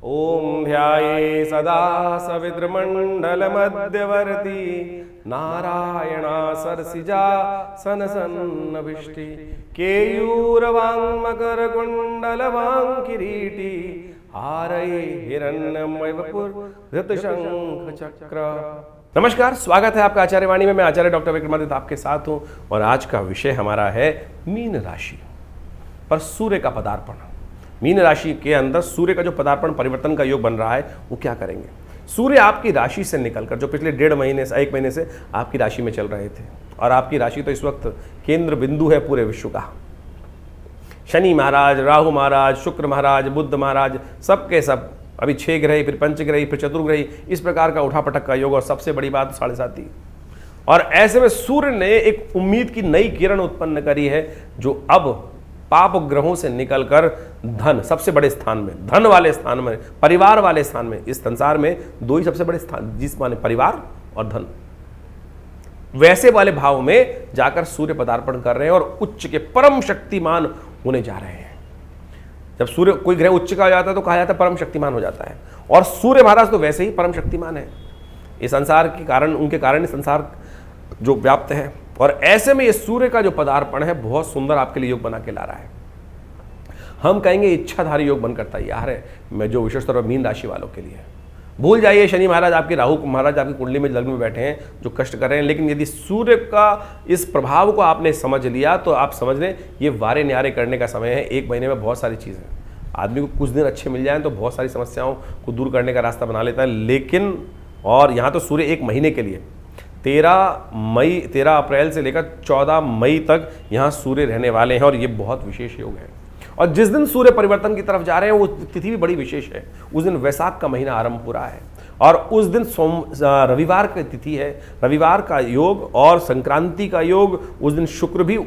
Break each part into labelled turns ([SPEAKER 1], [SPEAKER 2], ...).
[SPEAKER 1] ओम ध्याये सदा सविद्रमण्डलमध्यवर्ती नारायणा सरसिजा सनसन्नभिष्टि केयूरवाङ्मकरकुण्डलवाङ्किरीटी हारये हिरण्यमयवपुरधृतशङ्खचक्र। नमस्कार, स्वागत है आपका आचार्य वाणी में। मैं आचार्य डॉक्टर विक्रमादित्य आपके साथ हूं और आज का विषय हमारा है मीन राशि पर सूर्य का पदार्पण। मीन राशि के अंदर सूर्य का जो पदार्पण परिवर्तन का योग बन रहा है वो क्या करेंगे। सूर्य आपकी राशि से निकलकर जो पिछले 1.5 महीने से 1 महीने से आपकी राशि में चल रहे थे और आपकी राशि तो इस वक्त केंद्र बिंदु है पूरे विश्व का। शनि महाराज, राहु महाराज, शुक्र महाराज, बुध महाराज, सबके सब अभी 6 ग्रही, फिर पंचग्रही, फिर चतुर्ग्रही, इस प्रकार का उठापटक का योग। और सबसे बड़ी बात 7.5 और ऐसे में सूर्य ने एक उम्मीद की नई किरण उत्पन्न करी है जो अब पाप ग्रहों से निकलकर धन, सबसे बड़े स्थान में, धन वाले स्थान में, परिवार वाले स्थान में, इस संसार में 2 ही सबसे बड़े स्थान, जिस माने परिवार और धन, वैसे वाले भाव में जाकर सूर्य पदार्पण कर रहे हैं और उच्च के परम शक्तिमान होने जा रहे हैं। जब सूर्य कोई ग्रह उच्च का हो जाता है तो कहा जाता है परम शक्तिमान हो जाता है, और सूर्य महाराज तो वैसे ही परम शक्तिमान है। इस संसार के कारण, उनके कारण संसार जो व्याप्त है। और ऐसे में ये सूर्य का जो पदार्पण है बहुत सुंदर आपके लिए योग बना के ला रहा है। हम कहेंगे इच्छाधारी योग बनकर तैयार है, मैं जो विशेषतौर मीन राशि वालों के लिए। भूल जाइए शनि महाराज आपके, राहु महाराज आपकी कुंडली में लग्न में बैठे हैं जो कष्ट कर रहे हैं, लेकिन यदि सूर्य का इस प्रभाव को आपने समझ लिया तो आप समझ लें ये वारे न्यारे करने का समय है। 1 महीने में बहुत सारी चीज़ें, आदमी को कुछ दिन अच्छे मिल जाएं तो बहुत सारी समस्याओं को दूर करने का रास्ता बना लेता है। लेकिन और यहाँ तो सूर्य 1 महीने के लिए 13 अप्रैल से लेकर 14 मई तक यहाँ सूर्य रहने वाले हैं और ये बहुत विशेष योग है। और जिस दिन सूर्य परिवर्तन की तरफ जा रहे हैं वो तिथि भी बड़ी विशेष है। उस दिन वैशाख का महीना आरंभ हो रहा है और उस दिन रविवार की तिथि है, रविवार का योग और संक्रांति का योग। उस दिन शुक्र भी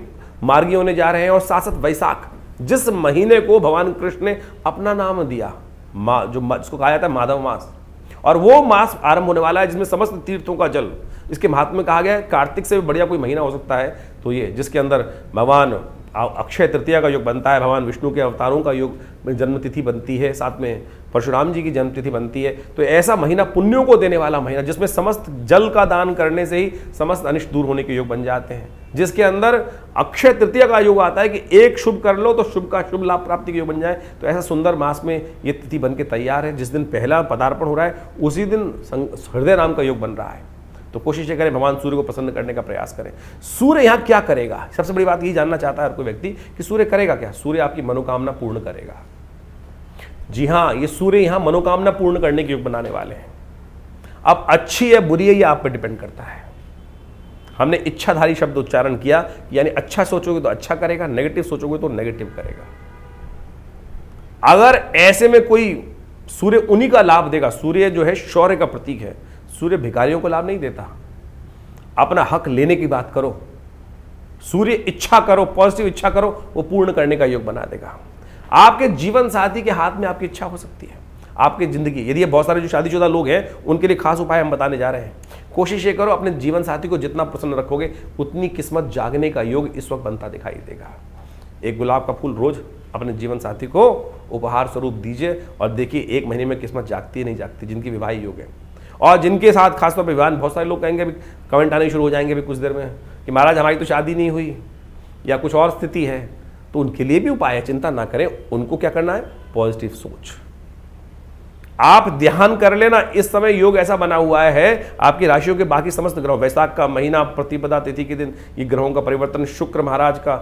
[SPEAKER 1] मार्गी होने जा रहे हैं और साथ साथ वैशाख, जिस महीने को भगवान कृष्ण ने अपना नाम दिया, जिसको कहा जाता है माधव मास, और वो मास आरंभ होने वाला है जिसमें समस्त तीर्थों का जल। इसके महात्म्य में कहा गया है कार्तिक से भी बढ़िया कोई महीना हो सकता है तो ये, जिसके अंदर भगवान अक्षय तृतीया का योग बनता है, भगवान विष्णु के अवतारों का योग में जन्मतिथि बनती है, साथ में परशुराम जी की जन्मतिथि बनती है। तो ऐसा महीना, पुण्यों को देने वाला महीना, जिसमें समस्त जल का दान करने से ही समस्त अनिष्ट दूर होने के योग बन जाते हैं, जिसके अंदर अक्षय तृतीया का योग आता है कि एक शुभ कर लो तो शुभ का शुभ लाभ प्राप्ति के योग बन जाए। तो ऐसा सुंदर मास में ये तिथि बन के तैयार है। जिस दिन पहला पदार्पण हो रहा है उसी दिन हृदय नाम का योग बन रहा है। तो कोशिश करें भगवान सूर्य को प्रसन्न करने का प्रयास करें। सूर्य यहाँ क्या करेगा, सबसे बड़ी बात यही जानना चाहता है हर कोई व्यक्ति कि सूर्य करेगा क्या। सूर्य आपकी मनोकामना पूर्ण करेगा। जी हाँ, ये सूर्य यहाँ मनोकामना पूर्ण करने के योग बनाने वाले हैं। अब अच्छी है बुरी है ये आप पर डिपेंड करता है। हमने इच्छाधारी शब्द उच्चारण किया, यानी अच्छा सोचोगे तो अच्छा करेगा, नेगेटिव सोचोगे तो नेगेटिव करेगा। अगर ऐसे में कोई, सूर्य उन्हीं का लाभ देगा। सूर्य जो है शौर्य का प्रतीक है। सूर्य भिखारियों को लाभ नहीं देता। अपना हक लेने की बात करो, सूर्य इच्छा करो, पॉजिटिव इच्छा करो, वो पूर्ण करने का योग बना देगा। आपके जीवन साथी के हाथ में आपकी इच्छा हो सकती है। आपकी जिंदगी, यदि बहुत सारे जो शादीशुदा लोग हैं उनके लिए खास उपाय हम बताने जा रहे हैं। कोशिश ये करो अपने जीवन साथी को जितना प्रसन्न रखोगे उतनी किस्मत जागने का योग इस वक्त बनता दिखाई देगा। एक गुलाब का फूल रोज अपने जीवन साथी को उपहार स्वरूप दीजिए और देखिए 1 महीने में किस्मत जागती है नहीं जागती, जिनकी विवाह योग है। और जिनके साथ खासतौर पर विवाह, बहुत सारे लोग कहेंगे, कमेंट आने शुरू हो जाएंगे भी कुछ देर में कि महाराज हमारी तो शादी नहीं हुई या कुछ और स्थिति है, तो उनके लिए भी उपाय है। चिंता ना करें। उनको क्या करना है, पॉजिटिव सोच। आप ध्यान कर लेना, इस समय योग ऐसा बना हुआ है आपकी राशियों के बाकी समस्त ग्रह, वैशाख का महीना प्रतिपदा तिथि के दिन ये ग्रहों का परिवर्तन, शुक्र महाराज का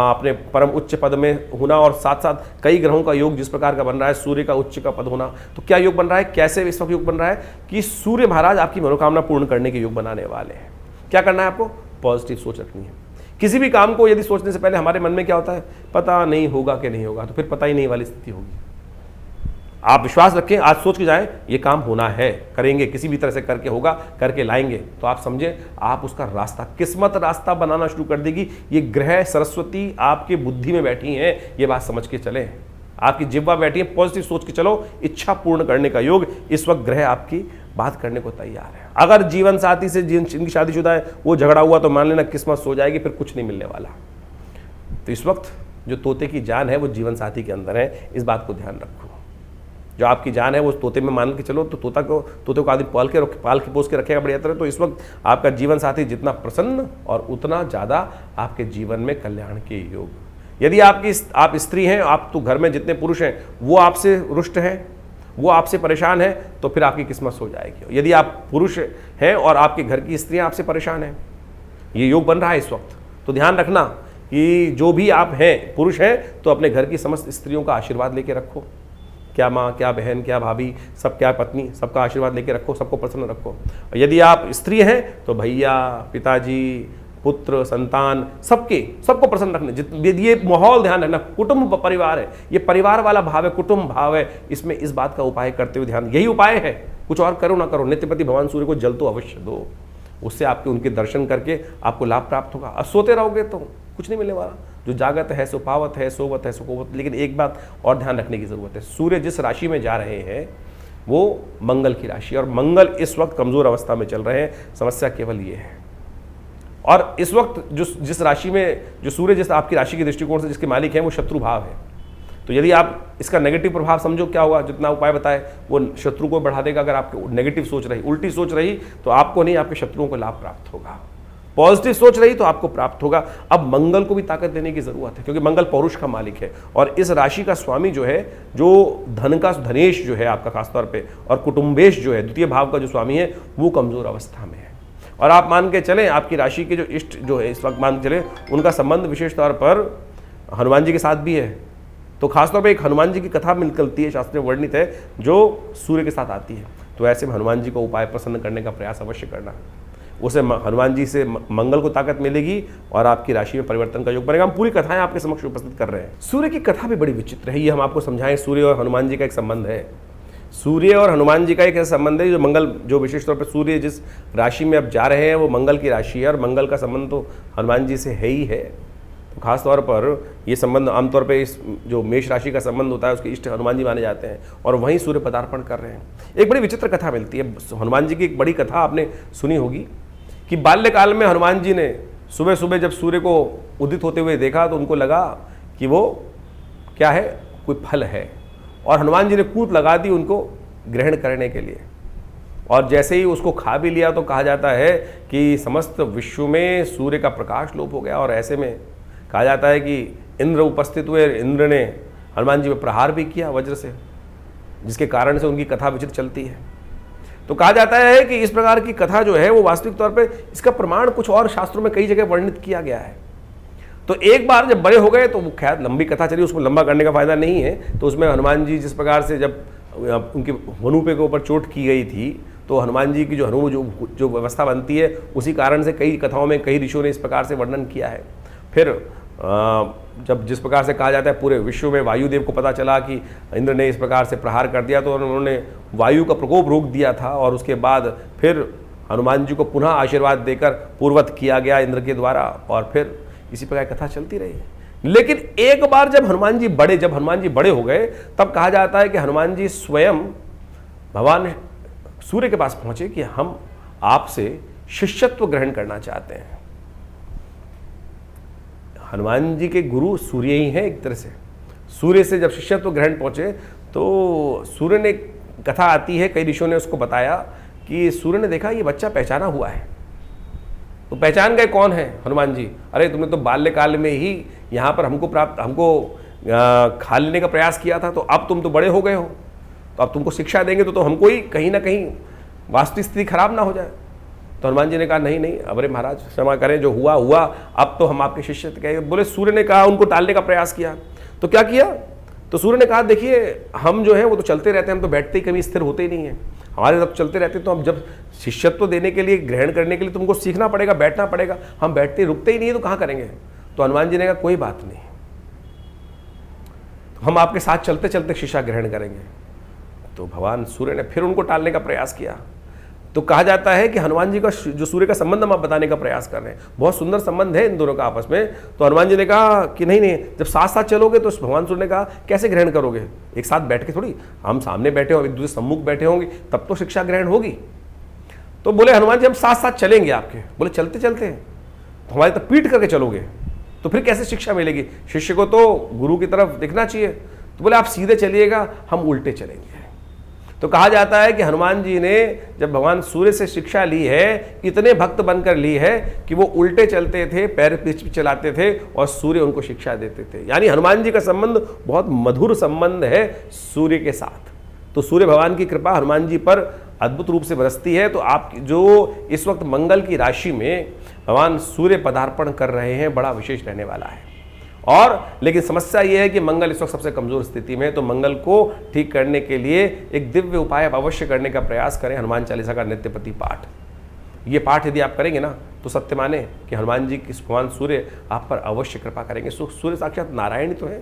[SPEAKER 1] अपने परम उच्च पद में होना और साथ साथ कई ग्रहों का योग जिस प्रकार का बन रहा है, सूर्य का उच्च का पद होना। तो क्या योग बन रहा है, कैसे इस वक्त योग बन रहा है कि सूर्य महाराज आपकी मनोकामना पूर्ण करने के योग बनाने वाले हैं। क्या करना है आपको, पॉजिटिव सोच रखनी है। किसी भी काम को यदि सोचने से पहले हमारे मन में क्या होता है, पता नहीं होगा कि नहीं होगा, तो फिर पता ही नहीं वाली स्थिति होगी। आप विश्वास रखें, आज सोच के जाएं ये काम होना है, करेंगे, किसी भी तरह से करके होगा, करके लाएंगे, तो आप समझे आप उसका रास्ता, किस्मत रास्ता बनाना शुरू कर देगी। ये ग्रह सरस्वती आपकी बुद्धि में बैठी हैं, ये बात समझ के चलें। आपकी जिह्वा बैठी है, पॉजिटिव सोच के चलो, इच्छा पूर्ण करने का योग इस वक्त ग्रह आपकी बात करने को तैयार है। अगर जीवन साथी से जिनकी शादीशुदा है वो झगड़ा हुआ तो मान लेना किस्मत सो जाएगी, फिर कुछ नहीं मिलने वाला। तो इस वक्त जो तोते की जान है वो जीवन साथी के अंदर है, इस बात को ध्यान रखो। जो आपकी जान है वो तोते में मान के चलो, तो तोते को आदमी पाल के पोस के रखेगा बढ़िया तरह, तो इस वक्त आपका जीवन साथी जितना प्रसन्न और उतना ज़्यादा आपके जीवन में कल्याण के योग। यदि आप स्त्री हैं, आप तो घर में जितने पुरुष हैं वो आपसे रुष्ट हैं, वो आपसे परेशान है, तो फिर आपकी किस्मत सो जाएगी। यदि आप पुरुष हैं और आपके घर की स्त्रियां आपसे परेशान हैं, ये योग बन रहा है इस वक्त, तो ध्यान रखना कि जो भी आप हैं, पुरुष हैं, तो अपने घर की समस्त स्त्रियों का आशीर्वाद लेके रखो। क्या माँ, क्या बहन, क्या भाभी, सब, क्या पत्नी, सबका आशीर्वाद लेके रखो, सबको प्रसन्न रखो। यदि आप स्त्री हैं तो भैया, पिताजी, पुत्र, संतान, सबको प्रसन्न रखने। ये माहौल ध्यान रखना, कुटुंब परिवार है, ये परिवार वाला भाव है, कुटुंब भाव है, इसमें इस बात का उपाय करते हुए ध्यान, यही उपाय है, कुछ और करो ना करो, नित्यपति भगवान सूर्य को जल तो अवश्य दो, उससे आपके उनके दर्शन करके आपको लाभ प्राप्त होगा। अब सोते रहोगे तो कुछ नहीं मिलने वाला। जो जागत है सो पावत है, सोवत है सो कोवत। लेकिन एक बात और ध्यान रखने की जरूरत है, सूर्य जिस राशि में जा रहे हैं वो मंगल की राशि, और मंगल इस वक्त कमजोर अवस्था में चल रहे हैं। समस्या केवल ये है, और इस वक्त जिस राशि में जो सूर्य जिस आपकी राशि के दृष्टिकोण से जिसके मालिक हैं वो शत्रु भाव है। तो यदि आप इसका नेगेटिव प्रभाव समझो, क्या होगा, जितना उपाय बताए वो शत्रु को बढ़ा देगा। अगर आपको नेगेटिव सोच रही, उल्टी सोच रही, तो आपको नहीं, आपके शत्रुओं को लाभ प्राप्त होगा। पॉजिटिव सोच रही तो आपको प्राप्त होगा। अब मंगल को भी ताकत देने की जरूरत है, क्योंकि मंगल पौरुष का मालिक है, और इस राशि का स्वामी जो है, जो धन का धनेश जो है आपका खासतौर पे, और कुटुंबेश जो है द्वितीय भाव का जो स्वामी है, वो कमजोर अवस्था में है। और आप मान के चलें, आपकी राशि के जो इष्ट जो है इस वक्त मान के चले, उनका संबंध विशेष तौर पर हनुमान जी के साथ भी है। तो खासतौर पर एक हनुमान जी की कथा निकलती है, शास्त्र में वर्णित है, जो सूर्य के साथ आती है। तो ऐसे में हनुमान जी को उपाय प्रसन्न करने का प्रयास अवश्य करना, उसे हनुमान जी से मंगल को ताकत मिलेगी और आपकी राशि में परिवर्तन का योग बनेगा। हम पूरी कथाएं आपके समक्ष उपस्थित कर रहे हैं। सूर्य की कथा भी बड़ी विचित्र है, ये हम आपको समझाएं। सूर्य और हनुमान जी का एक संबंध है, सूर्य और हनुमान जी का एक ऐसा संबंध है, जो मंगल, जो विशेष तौर पर सूर्य जिस राशि में अब जा रहे हैं वो मंगल की राशि है, और मंगल का संबंध तो हनुमान जी से है ही है। तो खास तौर पर ये संबंध आमतौर पे इस जो मेष राशि का संबंध होता है उसके इष्ट हनुमान जी माने जाते हैं, और वहीं सूर्य पदार्पण कर रहे हैं। एक बड़ी विचित्र कथा मिलती है हनुमान जी की, एक बड़ी कथा आपने सुनी होगी कि बाल्यकाल में हनुमान जी ने सुबह सुबह जब सूर्य को उदित होते हुए देखा तो उनको लगा कि वो क्या है, कोई फल है, और हनुमान जी ने कूद लगा दी उनको ग्रहण करने के लिए। और जैसे ही उसको खा भी लिया तो कहा जाता है कि समस्त विश्व में सूर्य का प्रकाश लोप हो गया, और ऐसे में कहा जाता है कि इंद्र उपस्थित हुए, इंद्र ने हनुमान जी पर प्रहार भी किया वज्र से, जिसके कारण से उनकी कथा विचित्र चलती है। तो कहा जाता है कि इस प्रकार की कथा जो है वो वास्तविक तौर पे इसका प्रमाण कुछ और शास्त्रों में कई जगह वर्णित किया गया है। तो एक बार जब बड़े हो गए तो वो खैर लंबी कथा चली, उसको लंबा करने का फायदा नहीं है। तो उसमें हनुमान जी जिस प्रकार से जब उनके हनु पे के ऊपर चोट की गई थी, तो हनुमान जी की जो हनु जो व्यवस्था बनती है, उसी कारण से कई कथाओं में कई ऋषियों ने इस प्रकार से वर्णन किया है। फिर जब जिस प्रकार से कहा जाता है पूरे विश्व में वायुदेव को पता चला कि इंद्र ने इस प्रकार से प्रहार कर दिया, तो उन्होंने वायु का प्रकोप रोक दिया था, और उसके बाद फिर हनुमान जी को पुनः आशीर्वाद देकर पूर्वत किया गया इंद्र के द्वारा, और फिर इसी प्रकार कथा चलती रही। लेकिन एक बार जब हनुमान जी बड़े हो गए, तब कहा जाता है कि हनुमान जी स्वयं भगवान सूर्य के पास पहुंचे कि हम आपसे शिष्यत्व ग्रहण करना चाहते हैं। हनुमान जी के गुरु सूर्य ही हैं एक तरह से। सूर्य से जब शिष्यत्व ग्रहण पहुंचे तो सूर्य ने, कथा आती है, कई ऋषियों ने उसको बताया कि सूर्य ने देखा ये बच्चा पहचाना हुआ है। तो पहचान गए कौन है हनुमान जी, अरे तुमने तो बाल्यकाल में ही यहाँ पर हमको खा लेने का प्रयास किया था, तो अब तुम तो बड़े हो गए हो, तो अब तुमको शिक्षा देंगे तो हमको ही कहीं ना कहीं वास्तविक स्थिति खराब ना हो जाए। तो हनुमान जी ने कहा नहीं, अरे महाराज क्षमा करें, जो हुआ हुआ, अब तो हम आपके शिष्य थे। बोले सूर्य ने कहा, उनको टालने का प्रयास किया। तो क्या किया, तो सूर्य ने कहा देखिए हम जो है वो तो चलते रहते हैं, हम तो बैठते ही कभी स्थिर होते ही नहीं है, हमारे जब चलते रहते हैं। तो हम जब शिष्यत्व देने के लिए, ग्रहण करने के लिए तुमको सीखना पड़ेगा, बैठना पड़ेगा, हम बैठते रुकते ही नहीं है, तो कहाँ करेंगे। तो हनुमान जी ने कहा कोई बात नहीं, तो हम आपके साथ चलते चलते शिक्षा ग्रहण करेंगे। तो भगवान सूर्य ने फिर उनको टालने का प्रयास किया। तो कहा जाता है कि हनुमान जी का जो सूर्य का संबंध हम आप बताने का प्रयास कर रहे हैं, बहुत सुंदर संबंध है इन दोनों का आपस में। तो हनुमान जी ने कहा कि नहीं, जब साथ साथ चलोगे, तो भगवान सूर्य ने कहा कैसे ग्रहण करोगे, एक साथ बैठ के थोड़ी, हम सामने बैठे हो, एक दूसरे सम्मुख बैठे होंगे, तब तो शिक्षा ग्रहण होगी। तो बोले हनुमान जी हम साथ साथ चलेंगे आपके। बोले चलते चलते तो हमारी तो पीठ करके चलोगे, तो फिर कैसे शिक्षा मिलेगी, शिष्य को तो गुरु की तरफ दिखना चाहिए। तो बोले आप सीधे चलिएगा, हम उल्टे चलेंगे। तो कहा जाता है कि हनुमान जी ने जब भगवान सूर्य से शिक्षा ली है, इतने भक्त बनकर ली है कि वो उल्टे चलते थे, पैर पीछे चलाते थे और सूर्य उनको शिक्षा देते थे। यानी हनुमान जी का संबंध बहुत मधुर संबंध है सूर्य के साथ। तो सूर्य भगवान की कृपा हनुमान जी पर अद्भुत रूप से बरसती है। तो आप जो इस वक्त मंगल की राशि में भगवान सूर्य पदार्पण कर रहे हैं, बड़ा विशेष रहने वाला है। और लेकिन समस्या यह है कि मंगल इस वक्त सबसे कमजोर स्थिति में है, तो मंगल को ठीक करने के लिए एक दिव्य उपाय आप अवश्य करने का प्रयास करें, हनुमान चालीसा का नित्यप्रति पाठ। ये पाठ यदि आप करेंगे ना तो सत्य माने कि हनुमान जी की भगवान सूर्य आप पर अवश्य कृपा करेंगे। सूर्य साक्षात नारायण ही तो है,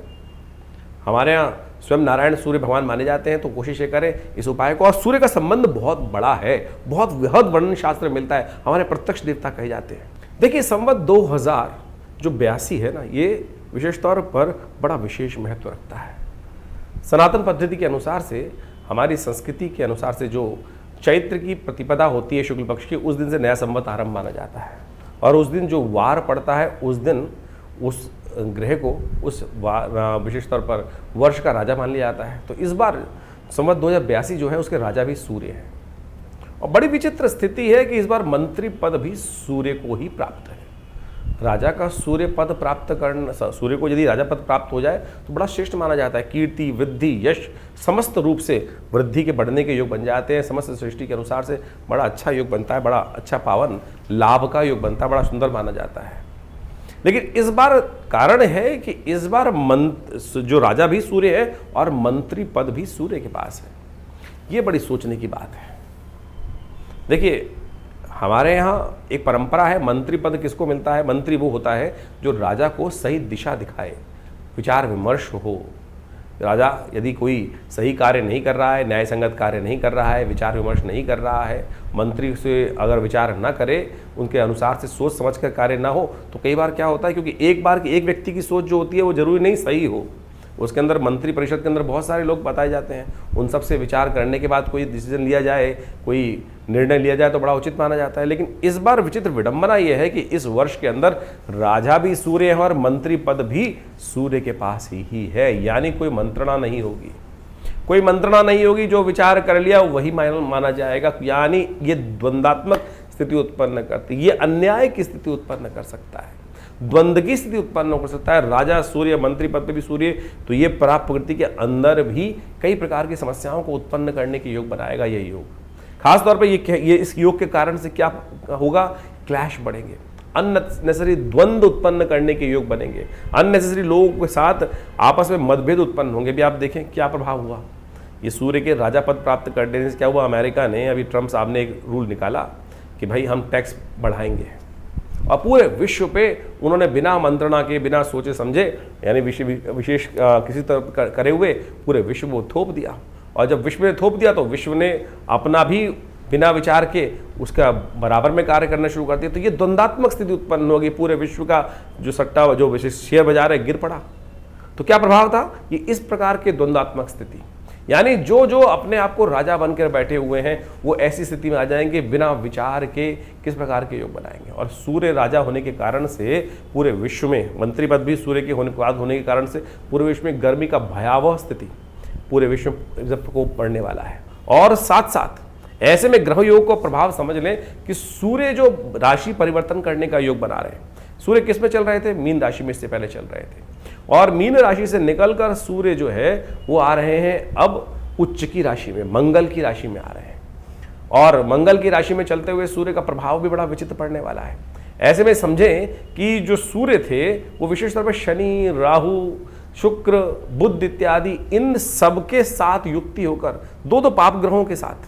[SPEAKER 1] हमारे यहाँ स्वयं नारायण सूर्य भगवान माने जाते हैं। तो कोशिश ये करें इस उपाय को। और सूर्य का संबंध बहुत बड़ा है, बहुत वृहद वर्णन शास्त्र मिलता है, हमारे प्रत्यक्ष देवता कहे जाते हैं। देखिए संवत 2082 है ना, ये विशेष तौर पर बड़ा विशेष महत्व रखता है। सनातन पद्धति के अनुसार से, हमारी संस्कृति के अनुसार से जो चैत्र की प्रतिपदा होती है शुक्ल पक्ष की, उस दिन से नया संवत आरंभ माना जाता है। और उस दिन जो वार पड़ता है, उस दिन उस ग्रह को उस विशेष तौर पर वर्ष का राजा मान लिया जाता है। तो इस बार संवत 2082 जो है उसके राजा भी सूर्य है। और बड़ी विचित्र स्थिति है कि इस बार मंत्री पद भी सूर्य को ही प्राप्त है। राजा का सूर्य पद प्राप्त करना, सूर्य को यदि राजा पद प्राप्त हो जाए तो बड़ा श्रेष्ठ माना जाता है। कीर्ति, वृद्धि, यश समस्त रूप से वृद्धि के बढ़ने के योग बन जाते हैं। समस्त सृष्टि के अनुसार से बड़ा अच्छा योग बनता है, बड़ा अच्छा पावन लाभ का योग बनता है, बड़ा सुंदर माना जाता है। लेकिन इस बार कारण है कि इस बार जो राजा भी सूर्य है और मंत्री पद भी सूर्य के पास है। ये बड़ी सोचने की बात है। देखिए हमारे यहाँ एक परंपरा है, मंत्री पद किसको मिलता है? मंत्री वो होता है जो राजा को सही दिशा दिखाए, विचार विमर्श हो। राजा यदि कोई सही कार्य नहीं कर रहा है, न्याय संगत कार्य नहीं कर रहा है, विचार विमर्श नहीं कर रहा है, मंत्री से अगर विचार ना करे, उनके अनुसार से सोच समझ कर कार्य ना हो, तो कई बार क्या होता है, क्योंकि एक बार की एक व्यक्ति की सोच जो होती है वो जरूरी नहीं सही हो, उसके अंदर मंत्री परिषद के अंदर बहुत सारे लोग बताए जाते हैं। उन सब से विचार करने के बाद कोई डिसीजन लिया जाए, कोई निर्णय लिया जाए तो बड़ा उचित माना जाता है। लेकिन इस बार विचित्र विडंबना यह है कि इस वर्ष के अंदर राजा भी सूर्य है और मंत्री पद भी सूर्य के पास ही है। यानी कोई मंत्रणा नहीं होगी, कोई मंत्रणा नहीं होगी, जो विचार कर लिया वही माना जाएगा। यानी ये द्वंद्वात्मक स्थिति उत्पन्न करती, ये अन्याय की स्थिति उत्पन्न कर सकता है, द्वंद्व की स्थिति उत्पन्न कर सकता है। राजा सूर्य, मंत्री पद पे भी सूर्य, तो ये पराप प्रकृति के अंदर भी कई प्रकार की समस्याओं को उत्पन्न करने के योग बनाएगा ये योग। खास तौर पे ये इस योग के कारण से क्या होगा, क्लैश बढ़ेंगे, अननेसेसरी द्वंद्व उत्पन्न करने के योग बनेंगे, अननेसेसरी लोगों के साथ आपस में मतभेद उत्पन्न होंगे। भी आप देखें क्या प्रभाव हुआ ये सूर्य के राजा पद प्राप्त करने से। क्या हुआ, अमेरिका ने, अभी ट्रम्प साहब ने एक रूल निकाला कि भाई हम टैक्स बढ़ाएंगे, और पूरे विश्व पे उन्होंने बिना मंत्रणा के, बिना सोचे समझे, यानी विशेष किसी तरह करे हुए पूरे विश्व को थोप दिया। और जब विश्व ने थोप दिया तो विश्व ने अपना भी बिना विचार के उसका बराबर में कार्य करना शुरू कर दिया। तो ये द्वंद्वात्मक स्थिति उत्पन्न होगी, पूरे विश्व का जो सट्टा, जो विशेष शेयर बाजार है, गिर पड़ा। तो क्या प्रभाव था, ये इस प्रकार के द्वंद्वात्मक स्थिति, यानी जो जो अपने आप को राजा बनकर बैठे हुए हैं वो ऐसी स्थिति में आ जाएंगे, बिना विचार के किस प्रकार के योग बनाएंगे। और सूर्य राजा होने के कारण से पूरे विश्व में, मंत्री पद भी सूर्य के होने के कारण से पूरे विश्व में गर्मी का भयावह स्थिति पूरे विश्व को पड़ने वाला है। और साथ साथ ऐसे में ग्रह योग को प्रभाव समझ लें कि सूर्य जो राशि परिवर्तन करने का योग बना रहे हैं, सूर्य किस में चल रहे थे, मीन राशि में इससे पहले चल रहे थे, और मीन राशि से निकलकर सूर्य जो है वो आ रहे हैं अब उच्च की राशि में, मंगल की राशि में आ रहे हैं। और मंगल की राशि में चलते हुए सूर्य का प्रभाव भी बड़ा विचित्र पड़ने वाला है। ऐसे में समझें कि जो सूर्य थे वो विशेष तौर पर शनि, राहु, शुक्र, बुध इत्यादि इन सबके साथ युक्ति होकर, दो पाप ग्रहों के साथ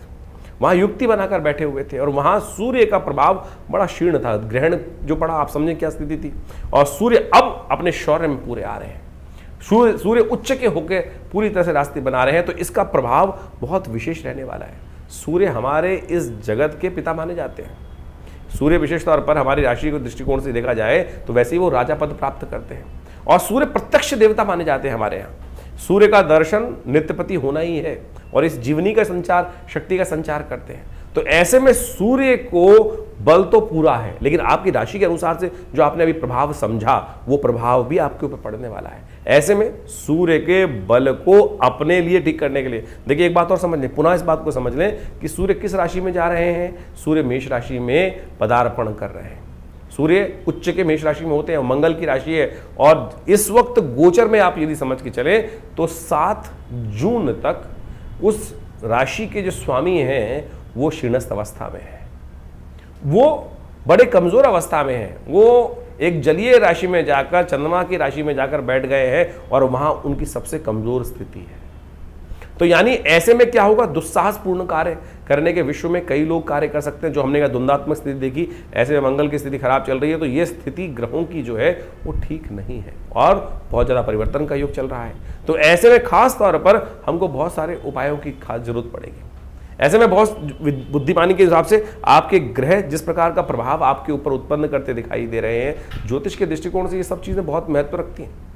[SPEAKER 1] वहां युक्ति बनाकर बैठे हुए थे। और वहां सूर्य का प्रभाव बड़ा क्षीण था, ग्रहण जो पड़ा, आप समझें क्या स्थिति थी। और सूर्य अब अपने शौर्य में पूरे आ रहे हैं, सूर्य उच्च के होकर पूरी तरह से रास्ते बना रहे हैं। तो इसका प्रभाव बहुत विशेष रहने वाला है। सूर्य हमारे इस जगत के पिता माने जाते हैं। सूर्य विशेष तौर पर हमारी राशि के दृष्टिकोण से देखा जाए तो वैसे ही वो राजा पद प्राप्त करते हैं। और सूर्य प्रत्यक्ष देवता माने जाते हैं हमारे यहाँ। सूर्य का दर्शन नित्यपति होना ही है और इस जीवनी का संचार, शक्ति का संचार करते हैं। तो ऐसे में सूर्य को बल तो पूरा है, लेकिन आपकी राशि के अनुसार से जो आपने अभी प्रभाव समझा वो प्रभाव भी आपके ऊपर पड़ने वाला है। ऐसे में सूर्य के बल को अपने लिए ठीक करने के लिए देखिए, एक बात और समझ लें, पुनः इस बात को समझ लें कि सूर्य किस राशि में जा रहे हैं। सूर्य मेष राशि में पदार्पण कर रहे हैं। सूर्य उच्च के मेष राशि में होते हैं, मंगल की राशि है, और इस वक्त गोचर में आप यदि समझ के चले तो 7 जून तक उस राशि के जो स्वामी हैं वो शीर्णस्थ अवस्था में है, वो बड़े कमजोर अवस्था में है। वो एक जलीय राशि में जाकर, चंद्रमा की राशि में जाकर बैठ गए हैं और वहां उनकी सबसे कमजोर स्थिति है। तो यानी ऐसे में क्या होगा, दुस्साहसपूर्ण कार्य करने के विश्व में कई लोग कार्य कर सकते हैं। जो हमने कहा द्वंद्वात्मक स्थिति देखी, ऐसे में मंगल की स्थिति खराब चल रही है, तो ये स्थिति ग्रहों की जो है वो ठीक नहीं है और बहुत ज़्यादा परिवर्तन का योग चल रहा है। तो ऐसे में खास तौर पर हमको बहुत सारे उपायों की खास जरूरत पड़ेगी। ऐसे में बहुत बुद्धिमानी के हिसाब से आपके ग्रह जिस प्रकार का प्रभाव आपके ऊपर उत्पन्न करते दिखाई दे रहे हैं, ज्योतिष के दृष्टिकोण से ये सब चीज़ें बहुत महत्व रखती हैं।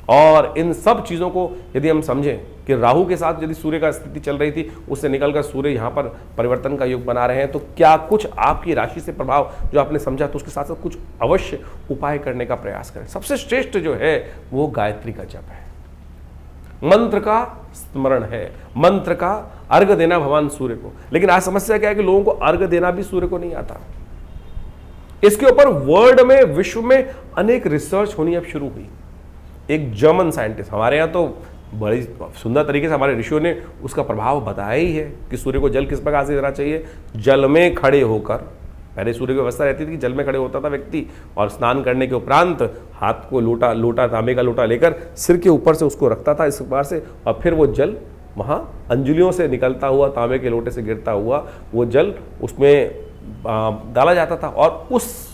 [SPEAKER 1] और इन सब चीज़ों को यदि हम समझें कि राहु के साथ यदि सूर्य का स्थिति चल रही थी, उससे निकलकर सूर्य यहाँ पर परिवर्तन का योग बना रहे हैं, तो क्या कुछ आपकी राशि से प्रभाव जो आपने समझा, तो उसके साथ साथ कुछ अवश्य उपाय करने का प्रयास करें। सबसे श्रेष्ठ जो है वो गायत्री का जप है, मंत्र का स्मरण है, मंत्र का अर्घ देना भगवान सूर्य को। लेकिन आज समस्या क्या है कि लोगों को अर्घ देना भी सूर्य को नहीं आता। इसके ऊपर वर्ल्ड में, विश्व में अनेक रिसर्च होनी अब शुरू हुई। एक जर्मन साइंटिस्ट, हमारे यहाँ तो बड़ी सुंदर तरीके से हमारे ऋषियों ने उसका प्रभाव बताया ही है कि सूर्य को जल किस प्रकार से देना चाहिए। जल में खड़े होकर, पहले सूर्य की व्यवस्था रहती थी कि जल में खड़े होता था व्यक्ति, और स्नान करने के उपरांत हाथ को लोटा तांबे का लोटा लेकर सिर के ऊपर से उसको रखता था इस प्रकार से, और फिर वो जल वहाँ अंजुलियों से निकलता हुआ, तांबे के लोटे से गिरता हुआ वो जल उसमें डाला जाता था, और उस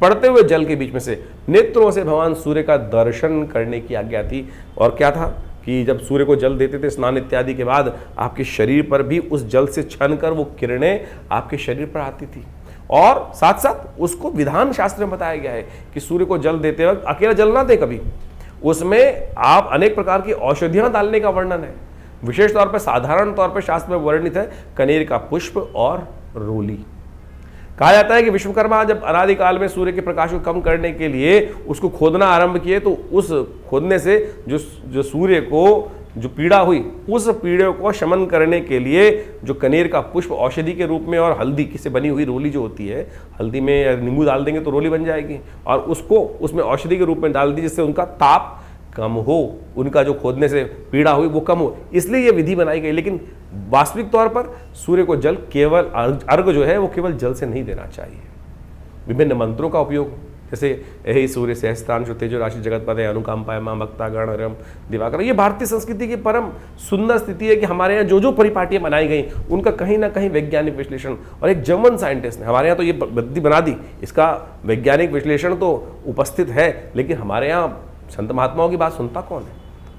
[SPEAKER 1] पड़ते हुए जल के बीच में से नेत्रों से भगवान सूर्य का दर्शन करने की आज्ञा थी। और क्या था कि जब सूर्य को जल देते थे स्नान इत्यादि के बाद, आपके शरीर पर भी उस जल से छन कर वो किरणें आपके शरीर पर आती थी। और साथ साथ उसको विधान शास्त्र में बताया गया है कि सूर्य को जल देते वक्त अकेला जल ना दे कभी, उसमें आप अनेक प्रकार की औषधियां डालने का वर्णन है। विशेष तौर पर, साधारण तौर पर शास्त्र में वर्णित है कनेर का पुष्प और रोली। कहा जाता है कि विश्वकर्मा जब अनादिकाल में सूर्य के प्रकाश को कम करने के लिए उसको खोदना आरंभ किए, तो उस खोदने से जो सूर्य को जो पीड़ा हुई, उस पीड़े को शमन करने के लिए जो कनेर का पुष्प औषधि के रूप में, और हल्दी की से बनी हुई रोली जो होती है, हल्दी में नींबू डाल देंगे तो रोली बन जाएगी, और उसको उसमें औषधि के रूप में डाल दी, जिससे उनका ताप कम हो, उनका जो खोदने से पीड़ा हुई वो कम हो, इसलिए ये विधि बनाई गई। लेकिन वास्तविक तौर पर सूर्य को जल केवल अर्घ जो है वो केवल जल से नहीं देना चाहिए। विभिन्न मंत्रों का उपयोग, जैसे हे सूर्य सहस्त्रांशु तेजो राशि जगतपते अनुकंपाय मां भक्ता गण रम दिवाकर, ये भारतीय संस्कृति की परम सुंदर स्थिति है कि हमारे यहाँ जो परिपाटियां बनाई गई उनका कहीं ना कहीं वैज्ञानिक विश्लेषण, और एक जर्मन साइंटिस्ट ने हमारे यहाँ तो ये बुद्धि बना दी, इसका वैज्ञानिक विश्लेषण तो उपस्थित है, लेकिन हमारे यहाँ संत महात्माओं की बात सुनता कौन है?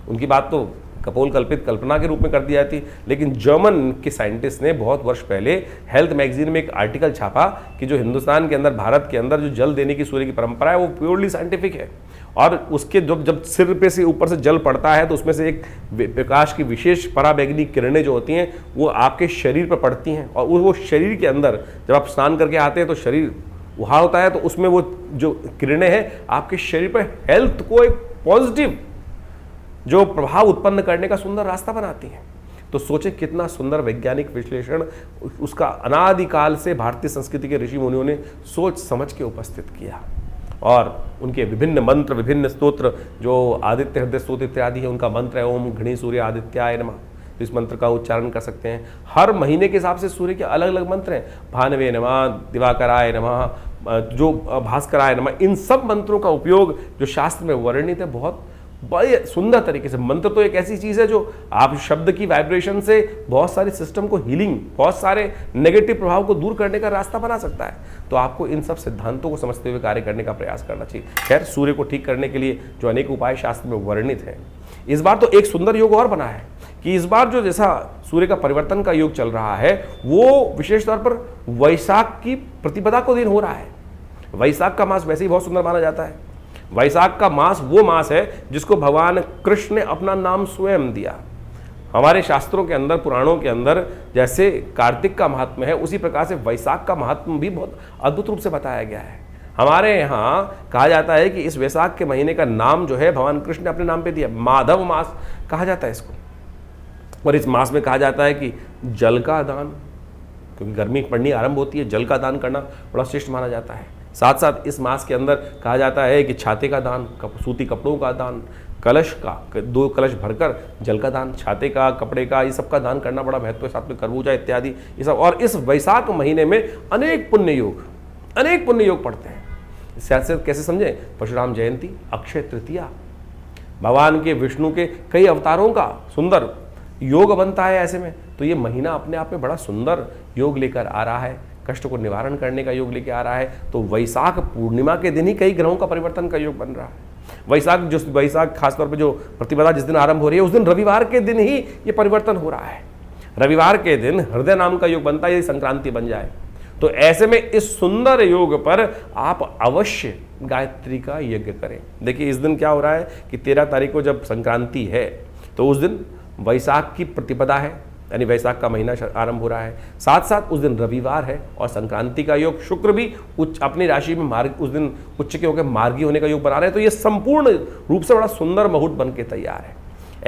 [SPEAKER 1] उनकी बात तो कपोल कल्पित कल्पना के रूप में कर दी जाती। लेकिन जर्मन के साइंटिस्ट ने बहुत वर्ष पहले हेल्थ मैगजीन में एक आर्टिकल छापा कि जो हिंदुस्तान के अंदर, भारत के अंदर जो जल देने की सूर्य की परंपरा है वो प्योरली साइंटिफिक है, और उसके जब सिर पे से ऊपर से जल पड़ता है तो उसमें से एक प्रकाश की विशेष पराबैंगनी किरणें जो होती हैं वो आपके शरीर पर पड़ती हैं, और वो शरीर के अंदर जब आप स्नान करके आते हैं तो शरीर वहाँ होता है, तो उसमें वो जो किरणें हैं आपके शरीर पर हेल्थ को एक पॉजिटिव जो प्रभाव उत्पन्न करने का सुंदर रास्ता बनाती हैं। तो सोचे कितना सुंदर वैज्ञानिक विश्लेषण उसका अनादिकाल से भारतीय संस्कृति के ऋषि मुनियों ने सोच समझ के उपस्थित किया, और उनके विभिन्न मंत्र, विभिन्न स्तोत्र, जो आदित्य हृदय स्तोत्र इत्यादि है, उनका मंत्र है ओम घृणी सूर्य आदित्याय नमः। तो इस मंत्र का उच्चारण कर सकते हैं। हर महीने के हिसाब से सूर्य के अलग अलग मंत्र हैं, भानवे नमः, दिवाकराय नमः, जो भास्कराय नमः। इन सब मंत्रों का उपयोग जो शास्त्र में वर्णित है बहुत बड़े सुंदर तरीके से। मंत्र तो एक ऐसी चीज़ है जो आप शब्द की वाइब्रेशन से बहुत सारे सिस्टम को हीलिंग, बहुत सारे नेगेटिव प्रभाव को दूर करने का रास्ता बना सकता है। तो आपको इन सब सिद्धांतों को समझते हुए कार्य करने का प्रयास करना चाहिए। खैर, सूर्य को ठीक करने के लिए जो अनेक उपाय शास्त्र में वर्णित हैं, इस बार तो एक सुंदर योग और बना है कि इस बार जो जैसा सूर्य का परिवर्तन का योग चल रहा है वो विशेष तौर पर वैशाख की प्रतिपदा को दिन हो रहा है। वैशाख का मास वैसे ही बहुत सुंदर माना जाता है। वैशाख का मास वो मास है जिसको भगवान कृष्ण ने अपना नाम स्वयं दिया। हमारे शास्त्रों के अंदर, पुराणों के अंदर जैसे कार्तिक का महात्म है, उसी प्रकार से वैशाख का महात्म भी बहुत अद्भुत रूप से बताया गया है। हमारे यहाँ कहा जाता है कि इस वैशाख के महीने का नाम जो है भगवान कृष्ण ने अपने नाम पे दिया, माधव मास कहा जाता है इसको। और इस मास में कहा जाता है कि जल का दान, क्योंकि गर्मी पड़नी आरंभ होती है, जल का दान करना बड़ा श्रेष्ठ माना जाता है। साथ साथ इस मास के अंदर कहा जाता है कि छाते का दान, सूती कपड़ों का दान, कलश का 2 कलश भरकर जल का दान, छाते का, कपड़े का, ये सब का दान करना बड़ा महत्व है। साथ में खरबूजा इत्यादि ये सब। और इस वैशाख महीने में अनेक पुण्य योग पड़ते हैं। इससे कैसे समझें? परशुराम जयंती, अक्षय तृतीया, भगवान के विष्णु के कई अवतारों का सुंदर योग बनता है। ऐसे में तो ये महीना अपने आप में बड़ा सुंदर योग लेकर आ रहा है, कष्ट को निवारण करने का योग लेकर आ रहा है। तो वैशाख पूर्णिमा के दिन ही कई ग्रहों का परिवर्तन का योग बन रहा है। वैशाख खासतौर पे जो प्रतिपदा जिस दिन आरंभ हो रही है, उस दिन रविवार के दिन ही ये परिवर्तन हो रहा है। रविवार के दिन हृदय नाम का योग बनता है, यदि संक्रांति बन जाए तो। ऐसे में इस सुंदर योग पर आप अवश्य गायत्री का यज्ञ करें। देखिए इस दिन क्या हो रहा है कि 13 तारीख को जब संक्रांति है तो उस दिन वैशाख की प्रतिपदा है, यानी वैशाख का महीना आरंभ हो रहा है। साथ साथ उस दिन रविवार है और संक्रांति का योग, शुक्र भी उच्च अपनी राशि में मार्ग उस दिन उच्च के होकर मार्गी होने का योग बना रहे हैं। तो ये संपूर्ण रूप से बड़ा सुंदर मुहूर्त बन के तैयार है।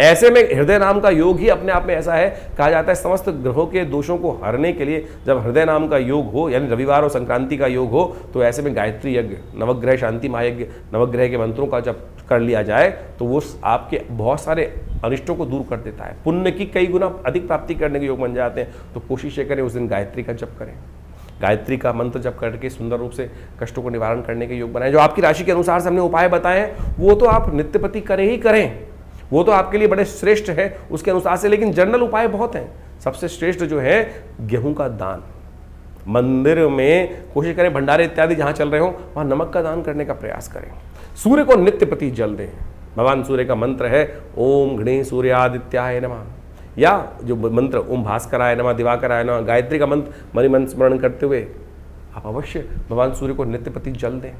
[SPEAKER 1] ऐसे में हृदय नाम का योग ही अपने आप में ऐसा है, कहा जाता है समस्त ग्रहों के दोषों को हरने के लिए जब हृदय नाम का योग हो, यानी रविवार और संक्रांति का योग हो, तो ऐसे में गायत्री यज्ञ, नवग्रह शांति महायज्ञ, नवग्रह के मंत्रों का जब कर लिया जाए तो वो आपके बहुत सारे अनिष्टों को दूर कर देता है। पुण्य की कई गुना अधिक प्राप्ति करने के योग बन जाते हैं। तो कोशिश ये करें उस दिन गायत्री का जप करें, गायत्री का मंत्र जप करके सुंदर रूप से कष्टों को निवारण करने के योग बनाएं। जो आपकी राशि के अनुसार से हमने उपाय बताए हैं वो तो आप नित्यपति करें ही करें, वो तो आपके लिए बड़े श्रेष्ठ है उसके अनुसार से। लेकिन जनरल उपाय बहुत हैं। सबसे श्रेष्ठ जो है गेहूं का दान, मंदिर में कोशिश करें, भंडारे इत्यादि जहां चल रहे हो वहां नमक का दान करने का प्रयास करें। सूर्य को नित्यपति जल दें। भगवान सूर्य का मंत्र है ओम घृणी सूर्यादित्याय नमः, या जो मंत्र ओम भास्कराय नमः, दिवाकराय नमः, गायत्री का मंत्र मन स्मरण करते हुए आप अवश्य भगवान सूर्य को नित्यपति जल दें।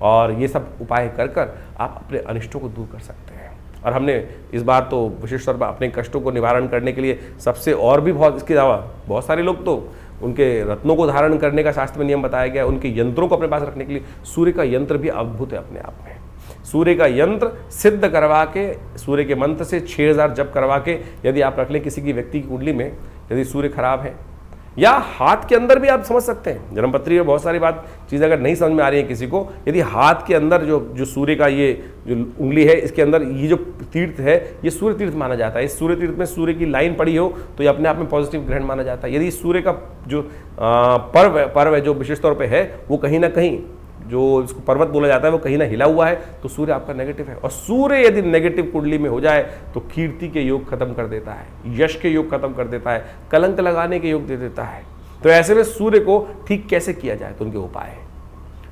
[SPEAKER 1] और ये सब उपाय कर कर आप अपने अनिष्टों को दूर कर सकते हैं। और हमने इस बार तो विशेष तौर पर अपने कष्टों को निवारण करने के लिए सबसे और भी बहुत, इसके अलावा बहुत सारे लोग तो उनके रत्नों को धारण करने का शास्त्र में नियम बताया गया है, उनके यंत्रों को अपने पास रखने के लिए सूर्य का यंत्र भी अद्भुत है अपने आप में। सूर्य का यंत्र सिद्ध करवा के, सूर्य के मंत्र से 6000 जप करवा के यदि आप रख लें किसी की व्यक्ति की कुंडली में, यदि सूर्य खराब है, या हाथ के अंदर भी आप समझ सकते हैं। जन्मपत्री में बहुत सारी बात चीज़ अगर नहीं समझ में आ रही है किसी को, यदि हाथ के अंदर जो सूर्य का ये जो उंगली है, इसके अंदर ये जो तीर्थ है ये सूर्य तीर्थ माना जाता है। इस सूर्य तीर्थ में सूर्य की लाइन पड़ी हो तो ये अपने आप में पॉजिटिव ग्रहण माना जाता है। यदि सूर्य का जो पर्व है जो विशेष तौर पर है वो कहीं ना कहीं, जो इसको पर्वत बोला जाता है, वो कहीं ना हिला हुआ है तो सूर्य आपका नेगेटिव है। और सूर्य यदि नेगेटिव कुंडली में हो जाए तो कीर्ति के योग खत्म कर देता है, यश के योग खत्म कर देता है, कलंक लगाने के योग दे देता है। तो ऐसे में सूर्य को ठीक कैसे किया जाए तो उनके उपाय है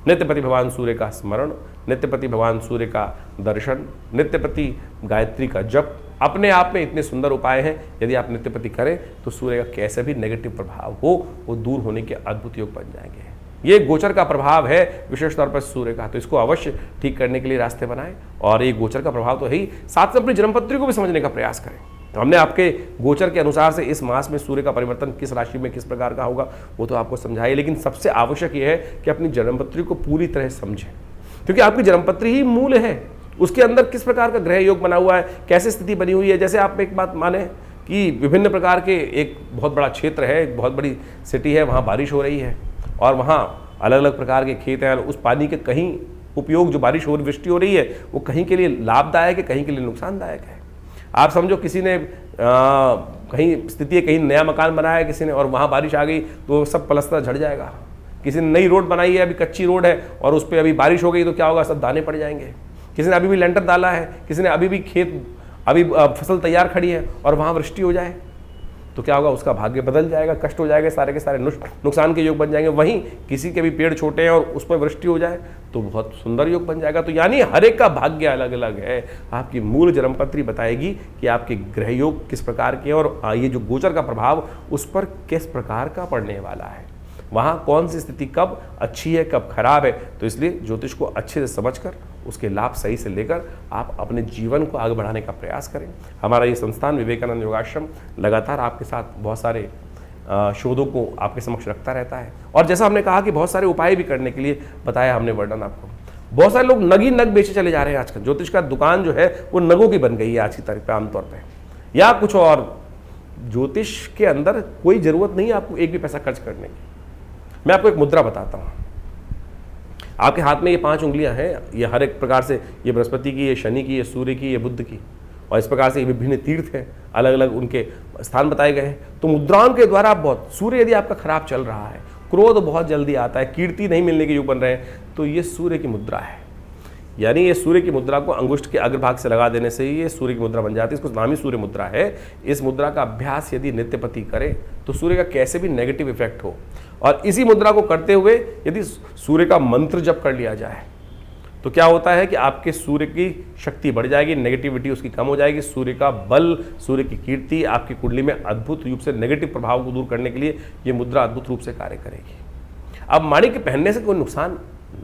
[SPEAKER 1] नित्यपति भगवान सूर्य का स्मरण, नित्यपति भगवान सूर्य का दर्शन, नित्यपति गायत्री का जप। अपने आप में इतने सुंदर उपाय हैं, यदि आप नित्यपति करें तो सूर्य का कैसे भी नेगेटिव प्रभाव हो वो दूर होने के अद्भुत योग बन जाएंगे। ये गोचर का प्रभाव है विशेष तौर पर सूर्य का, तो इसको अवश्य ठीक करने के लिए रास्ते बनाएं। और ये गोचर का प्रभाव तो है ही, साथ में अपनी जन्मपत्री को भी समझने का प्रयास करें। तो हमने आपके गोचर के अनुसार से इस मास में सूर्य का परिवर्तन किस राशि में किस प्रकार का होगा वो तो आपको समझाइए, लेकिन सबसे आवश्यक ये है कि अपनी जन्मपत्री को पूरी तरह समझें, क्योंकि आपकी जन्मपत्री ही मूल है। उसके अंदर किस प्रकार का ग्रह योग बना हुआ है, कैसे स्थिति बनी हुई है। जैसे आप एक बात माने कि विभिन्न प्रकार के एक बहुत बड़ा क्षेत्र है, एक बहुत बड़ी सिटी है, वहाँ बारिश हो रही है और वहाँ अलग अलग प्रकार के खेत हैं। उस पानी के कहीं उपयोग जो बारिश हो रही, वृष्टि हो रही है, वो कहीं के लिए लाभदायक है, कहीं के लिए नुकसानदायक है। आप समझो किसी ने कहीं स्थिति है, कहीं नया मकान बनाया किसी ने और वहाँ बारिश आ गई तो सब पलस्तर झड़ जाएगा। किसी ने नई रोड बनाई है, अभी कच्ची रोड है और उस पर अभी बारिश हो गई तो क्या होगा, सब दाने पड़ जाएंगे। किसी ने अभी भी लेंटर डाला है, किसी ने अभी भी खेत, अभी फसल तैयार खड़ी है और वहाँ वृष्टि हो जाए तो क्या होगा, उसका भाग्य बदल जाएगा, कष्ट हो जाएगा, सारे के सारे नुकसान के योग बन जाएंगे। वहीं किसी के भी पेड़ छोटे हैं और उस पर वृष्टि हो जाए तो बहुत सुंदर योग बन जाएगा। तो यानी हर एक का भाग्य अलग अलग है। आपकी मूल जन्मपत्री बताएगी कि आपके ग्रह योग किस प्रकार के और ये जो गोचर का प्रभाव उस पर किस प्रकार का पड़ने वाला है, वहाँ कौन सी स्थिति कब अच्छी है कब खराब है। तो इसलिए ज्योतिष को अच्छे से समझकर उसके लाभ सही से लेकर आप अपने जीवन को आगे बढ़ाने का प्रयास करें। हमारा ये संस्थान विवेकानंद योगाश्रम लगातार आपके साथ बहुत सारे शोधों को आपके समक्ष रखता रहता है। और जैसा हमने कहा कि बहुत सारे उपाय भी करने के लिए बताया हमने वर्णन आपको। बहुत सारे लोग नग ही नग बेचे चले जा रहे हैं आजकल। ज्योतिष का दुकान जो है वो नगों की बन गई है आज की तारीख पे आमतौर पे, या कुछ और। ज्योतिष के अंदर कोई ज़रूरत नहीं है आपको एक भी पैसा खर्च करने की। मैं आपको एक मुद्रा बताता हूँ। आपके हाथ में ये 5 उंगलियां हैं, ये हर एक प्रकार से, ये बृहस्पति की, ये शनि की, ये सूर्य की, ये बुध की, और इस प्रकार से ये विभिन्न तीर्थ हैं, अलग अलग उनके स्थान बताए गए हैं। तो मुद्राओं के द्वारा आप बहुत, सूर्य यदि आपका खराब चल रहा है, क्रोध बहुत जल्दी आता है, कीर्ति नहीं मिलने के योग बन रहे हैं, तो ये सूर्य की मुद्रा है। यानी ये सूर्य की मुद्रा को अंगुष्ठ के अग्रभाग से लगा देने से ही ये सूर्य की मुद्रा बन जाती है। इसको नाम ही सूर्य मुद्रा है। इस मुद्रा का अभ्यास यदि नित्यपति करे तो सूर्य का कैसे भी नेगेटिव इफेक्ट हो, और इसी मुद्रा को करते हुए यदि सूर्य का मंत्र जप कर लिया जाए तो क्या होता है कि आपके सूर्य की शक्ति बढ़ जाएगी, नेगेटिविटी उसकी कम हो जाएगी, सूर्य का बल, सूर्य की कीर्ति आपकी कुंडली में अद्भुत रूप से नेगेटिव प्रभाव को दूर करने के लिए ये मुद्रा अद्भुत रूप से कार्य करेगी। अब माणिक पहनने से कोई नुकसान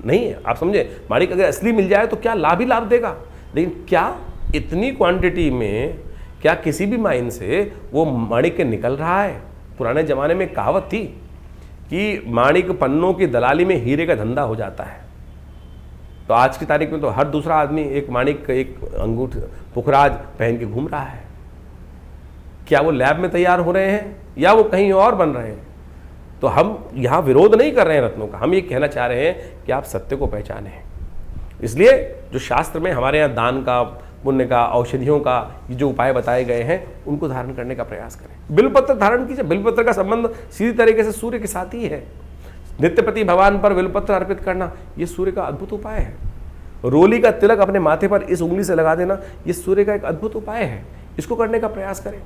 [SPEAKER 1] नहीं है, आप समझे। माणिक अगर असली मिल जाए तो क्या लाभ ही लाभ देगा, लेकिन क्या इतनी क्वांटिटी में क्या किसी भी माइन से वो माणिक निकल रहा है? पुराने जमाने में कहावत थी कि माणिक पन्नों की दलाली में हीरे का धंधा हो जाता है। तो आज की तारीख में तो हर दूसरा आदमी एक माणिक, एक अंगूठ, पुखराज पहन के घूम रहा है। क्या वो लैब में तैयार हो रहे हैं या वो कहीं और बन रहे हैं? तो हम यहाँ विरोध नहीं कर रहे हैं रत्नों का, हम ये कहना चाह रहे हैं कि आप सत्य को पहचानें। इसलिए जो शास्त्र में हमारे यहाँ दान का, पुण्य का, औषधियों का ये जो उपाय बताए गए हैं उनको धारण करने का प्रयास करें। बिल्वपत्र धारण कीजिए। बिल्वपत्र का संबंध सीधी तरीके से सूर्य के साथ ही है। नित्यपति भगवान पर बिल्वपत्र अर्पित करना ये सूर्य का अद्भुत उपाय है। रोली का तिलक अपने माथे पर इस उंगली से लगा देना ये सूर्य का एक अद्भुत उपाय है। इसको करने का प्रयास करें।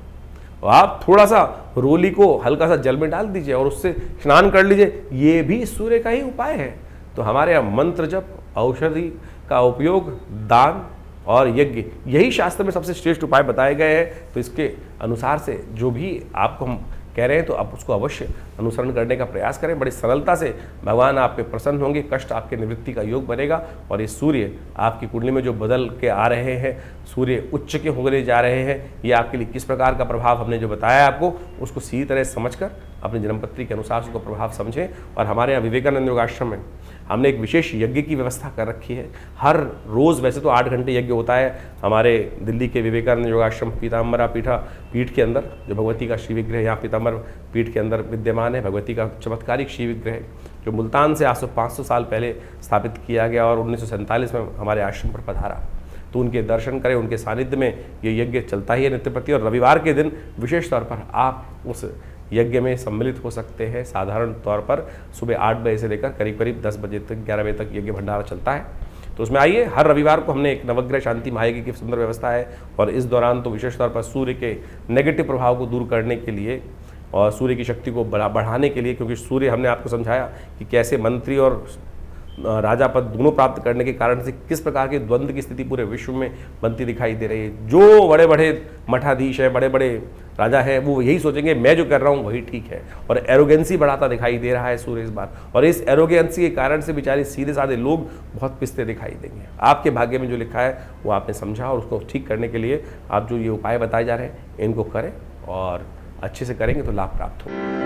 [SPEAKER 1] आप थोड़ा सा रोली को हल्का सा जल में डाल दीजिए और उससे स्नान कर लीजिए, ये भी सूर्य का ही उपाय है। तो हमारे यहाँ मंत्र जप, औषधि का उपयोग, दान और यज्ञ, यही शास्त्र में सबसे श्रेष्ठ उपाय बताए गए हैं। तो इसके अनुसार से जो भी आपको हम कह रहे हैं तो आप उसको अवश्य अनुसरण करने का प्रयास करें। बड़ी सरलता से भगवान आप पे प्रसन्न होंगे, कष्ट आपके निवृत्ति का योग बनेगा। और ये सूर्य आपकी कुंडली में जो बदल के आ रहे हैं, सूर्य उच्च के होने जा रहे हैं, ये आपके लिए किस प्रकार का प्रभाव हमने जो बताया आपको, उसको सीधी तरह समझकर अपनी जन्मपत्री के अनुसार उसको प्रभाव समझें। और हमारे यहाँ विवेकानंद योगाश्रम में हमने एक विशेष यज्ञ की व्यवस्था कर रखी है। हर रोज़ वैसे तो 8 घंटे यज्ञ होता है हमारे दिल्ली के विवेकानंद योगाश्रम पीताम्बरा पीठ के अंदर, जो भगवती का श्री विग्रह यहाँ पीताम्बर पीठ के अंदर विद्यमान है। भगवती का चमत्कारिक श्री विग्रह जो मुल्तान से आज से 500 साल पहले स्थापित किया गया और 1947 में हमारे आश्रम पर पधारा। तो उनके दर्शन करें, उनके सानिध्य में ये यज्ञ चलता ही है नित्यप्रति। और रविवार के दिन विशेष तौर पर आप उस यज्ञ में सम्मिलित हो सकते हैं। साधारण तौर पर सुबह 8 बजे से लेकर करीब करीब 10 बजे तक, 11 बजे तक यज्ञ भंडारा चलता है। तो उसमें आइए। हर रविवार को हमने एक नवग्रह शांति महायज्ञ की सुंदर व्यवस्था है। और इस दौरान तो विशेष तौर पर सूर्य के नेगेटिव प्रभाव को दूर करने के लिए और सूर्य की शक्ति को बढ़ाने के लिए, क्योंकि सूर्य, हमने आपको समझाया कि कैसे मंत्री और राजा पद दोनों प्राप्त करने के कारण से किस प्रकार के द्वंद्व की स्थिति पूरे विश्व में बनती दिखाई दे रही है। जो बड़े बड़े मठाधीश हैं, बड़े बड़े राजा हैं, वो यही सोचेंगे मैं जो कर रहा हूँ वही ठीक है। और एरोगेंसी बढ़ाता दिखाई दे रहा है सूर्य इस बार। और इस एरोगेंसी के कारण से बेचारे सीधे साधे लोग बहुत पिसते दिखाई देंगे। आपके भाग्य में जो लिखा है वो आपने समझा, और उसको ठीक करने के लिए आप जो ये उपाय बताए जा रहे हैं इनको करें, और अच्छे से करेंगे तो लाभ प्राप्त होगा।